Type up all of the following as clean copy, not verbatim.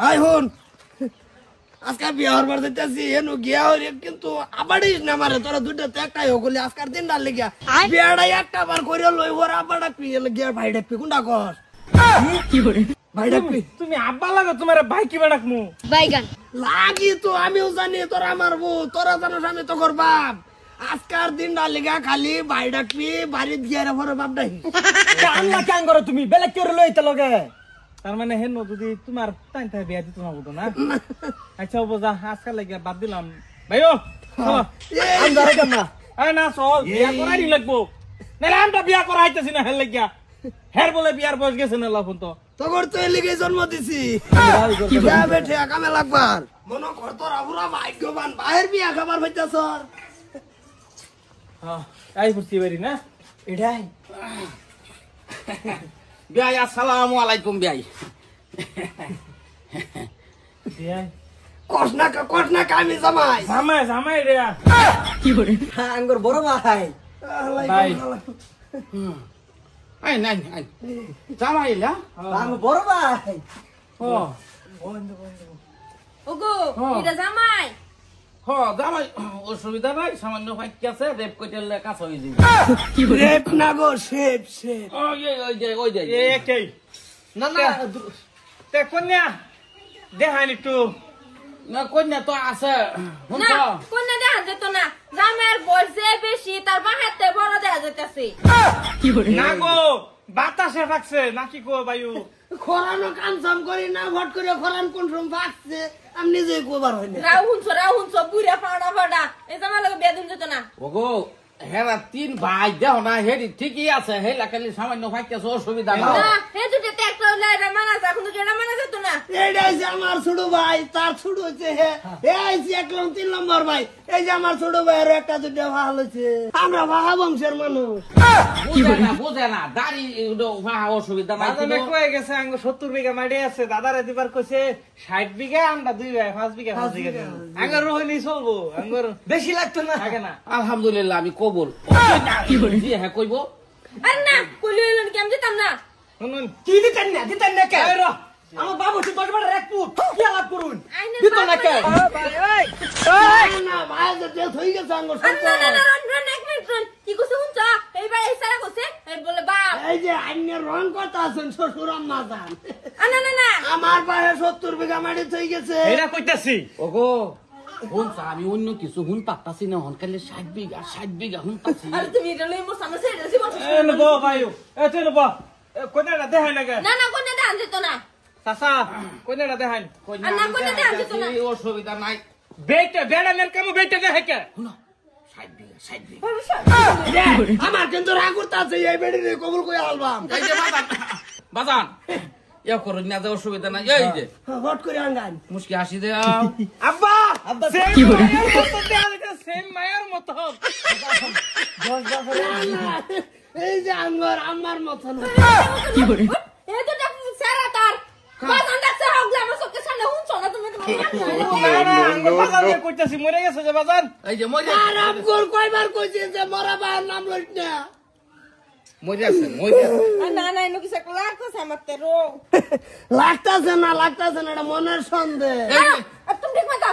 I হন আজকে বিয়ার বার যাইতাছি এনু গিয়া হইরে কিন্তু আবাড়িস না মারে তোরা দুইটা তো একটাই হকলি আজকার দিন ডাল লাগিয়া বিয়াটা একটা বার কইরা লই ওর আবাড়া পিয়ে গিয়া ভাই ডাকবি কোনটা কর কি করে ভাই ডাকবি তুমি আব্বা লাগো তোমার ভাই কি ডাকমু বাইগান লাগি তো আমিও জানি তোরা মারবো তোরা জানোস আমি তো কর বাপ আজকার দিন ডাল লাগিয়া খালি ভাই ডাকবি বাড়ি গিয়া রে পরে বাপ ডাকি আল্লাহ কান করো তুমি বেলা করে লইতে লগে তার মানে হেন যদি তোমার টাইম থাকে বিয়া দিত না বুঝো না আচ্ছা বুঝা আজকাল লাগে বাদ দিলাম ভাইও আম ধরে কেন না আরে না চল বিয়া করাই লাগবো নাহলে আমরা বিয়া করা হইতাছি না হেল লাগিয়া হের বলে বিয়ার বয়স গেছে না লাফুন তো তোর তো এলিগে জন্ম দিছি যা বেঠে কামে লাগবার মনে কর তোরা পুরা ভাগ্যবান বাইরের বিয়া খাবার হইতাছ হ্যাঁ আই ফুটি বাড়ি না এটাই বিয়াই আসসালামু আলাইকুম বিয়াই বিয়াই কসনা কামি জামাই জামাই জামাই রে কি করে আঙ্গুর বড় ভাই ভাই আই নাই আই জামাই লা আঙ্গুর বড় ভাই ও ওগো এটা জামাই হ জামাই অসুবিধা নাই সামান্য ফাইক আছে রেপ কইতে কাজ হই যাবে রেপ না গো শেপ শেপ ওই যে এ কে না না তে কন্যা দেখানি একটু না কন্যা তো আছে হুন না তো কোনে দেখা যেত না জামাইয়ের বয়স যে বেশি তার বাহাতে বড় দেখা যাইতাছে না গো বাতাসে থাকছে নাকি গো বায়ু খরানো কাম সাম করি না ভট করে খরান কোন রকম ভাগছে আমি নিজে কোবার হইনি রাউ হুনছ বুড়া ফাড়া এই জামাই লাগে বেদুন যেত না ওগো হেরা তিন ভাই দেহ না হেরি ঠিকই আছে হেলা খালি সামান্য ফাইক আছে অসুবিধা না না হে দুটো ট্রাক্টর লাইরা মানা যা কিন্তু যেটা মানা যেত না এইটাই যে আমার ছোট ভাই তার ছোট হচ্ছে হে আইছি 1 নম্বর ভাই এই যে আমার ছোট ভাইয়ের একটা দুটো ভালো হচ্ছে আমরা ভাহা বংশের মানুষ বুঝে না দাড়ি অসুবিধা নাই দাদা কয়ে গেছে আঙ্গ 70 বিঘা মাটি আছে দাদারে দিবার কইছে 60 বিঘা আমরা 2 ভাই 5 বিঘা আঙ্গর রহনি চলবো আঙ্গর বেশি লাগতো না থাকে না আলহামদুলিল্লাহ আমি কবুল জি হ্যাঁ কইব আরে না কইলো এলন কি আমি যেতাম না শুনুন কি দিতেন না কে আমার বাবু তো 10 বড় এক ফুট কি আলাপ করুন দিত না কে না ভাই যে হই গেছে আঙ্গুর না এক মিনিট কি কইছ হুনছ এই ভাই এই সারা কইছে এই বলে বাপ এই যে আইনে রং কথা আছেন শ্বশুর আম্মা জান না আমার পায়ে 70 বিঘা মাটি হই গেছে এরা কইতাছি ওগো হুন আমি অন্য কিছু হুন পাত্তাছি না হন কালে 60 বিঘা হুন পাচ্ছি আরে তুমি এটা লই মোর সামনে ছেড়ে দিছি বল এ নব বায়ু এ তুই নব কোনটা দেখাই লাগে না কোনে দেখা যেত না চাচা কোনটা দেখাই না কোনে দেখা যেত না অসুবিধা নাই বেটা বেড়া মের কাম বেটা দেখে কে 60 বিঘা আমার কিন্তু রাগ করতে আছে এই বেড়ি কবুল কই আলবাম এই যে বাজান ইয়া করুন না যে অসুবিধা নাই এই যে হট করে আঙ্গান মুশকি হাসি দাও আব্বা কি করে সেম মায়ের মতো এই যে আঙ্গর আমার মতন কি করে এই তো দেখ সারা তার বাজান ডাকছে হগলা আমার চোখের সামনে হুনছ না তুমি কইতাছি মরে গেছে যে বাজান এই যে মজা আরাম কর কয়বার কইছে যে মরা বার নাম লইছ না মজা আছে না এনো কিছু একটা লাগতেছে আমার তে রোগ লাগতাছে না এটা মনের সন্দেহ তুমি ঠিক মতো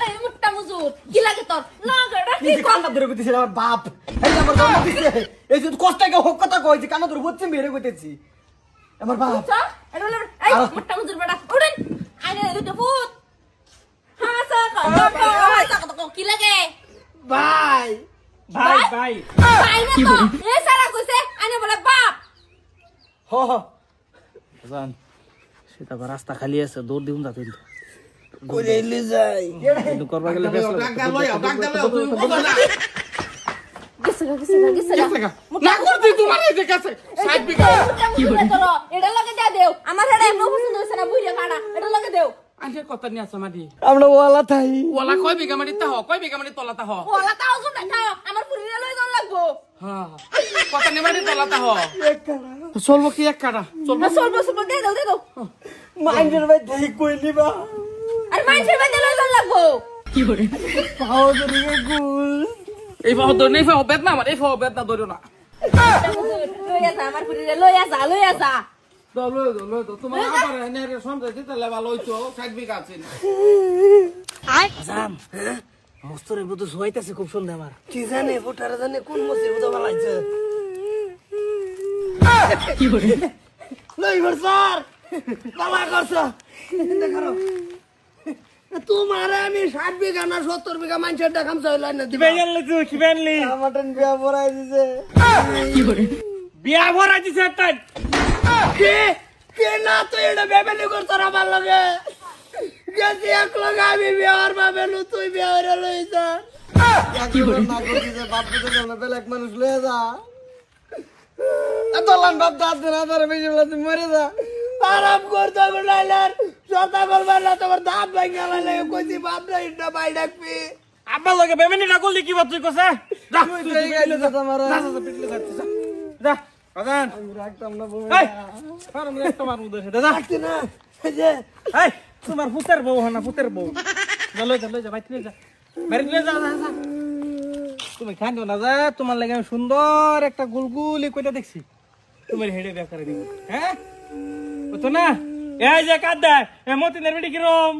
এই মুট্টা মুজুর কি লাগে তোর লগড়া কি কান্না ধরে কইতেছে আমার বাপ এই যে আমার জন্ম দিছে এই যে কষ্টকে হোক কথা কইছি কান্না ধরে বলছি মেরে কইতেছি আমার বাপ এটা হলো এই মুট্টা মুজুর বড়া উড়েন আইনে দুটো ফুট হাসা কত কি লাগে ভাই ভাই ভাই না তো এই সারা কইছে আইনে বলে বাপ হ বাজান সেটা রাস্তা খালি আছে দৌড় দিউন যাতে কইলে লি যাই কিন্তু করবা গেলে ডাক দাও তুমি বলো না গেছে না করতে তোমার এই যে কাছে 60 বিঘা কি বলে তোর এটা লাগে দে দেও আমার হেডা এমন পছন্দ হইছে না বুইরা ফাড়া এটা লাগে দেও আন্টির কথা নিয়ে আসা মাটি আমরা ওয়ালা থাই ওলা কয় বিঘা মাটি তাহ কয় বিঘা মাটি তলা তাহ ওলা তাও শুন না আমার পুরিরা লই যাও লাগবো হ্যাঁ কথা নিয়ে মাটি তলা তাহ চলবো কি এক কাটা না সলব দে দাও মাইন্ডের ভাই দেই কই নিবা আরে মাইন্ডের বাইরে লই যাও লাগবো কি করে পাও ধরে গুল এই বাহ ধরে নেই বেদ না আমার এই বেদ না ধরো না লইয়া যা আমার পুরিরা লইয়া যা তোমার আবার এনে সন্ধ্যা দিতে ভালো হইতো 60 বিঘা আছে আজাম মস্তরের বুদ্ধ শুয়াইতেছে খুব সুন্দর আমার কি জানে ফুটারে জানে কোন মসজিদ বুঝা বালাইছে লইবার স্যার বালা করছ দেখো তোমারে আমি 60 বিঘা না 70 বিঘা মানুষের দেখাম চাইল না দিবে কি বেনলি আমাটন বিয়া ভরাই দিছে বিয়া ভরা দিছে তাই কে কে না তো এটা বেবেলি করছ আমার লগে গেছি এক লগ আমি বিয়ার বাবেলু তুই বিয়ার লইছ না করছিস বাপ বুঝে না বেলেক মানুষ লয়ে যা এতলান বাপ দাঁত না ধরে বেশি বলে মরে যা আরাম করতে বলাইলার জতা করবার না তোমার দাঁত ভাঙা লাগে কইছি বাপ না ইটা বাই ডাকবি আব্বা লগে বেমেনি না করলি কি বাত তুই কসে যা তুই গেলি তোমার পিটলে যাচ্ছিস যা আজান আমি রাখতাম না বউ এই ফারম রে তোমার উদ্দেশ্যে দাদা রাখতি না যে এই তোমার পুতের বউ না পুতের বউ লই যা বাইতে লই যা বাইরে লই যা যা তুমি খান না যা তোমার লাগে আমি সুন্দর একটা গুলগুলি কইটা দেখছি তোমার হেডে বিয়া করে দিব হ্যাঁ বুঝছো না এই যে কাঁদা এ মতিনের বেটি কিরম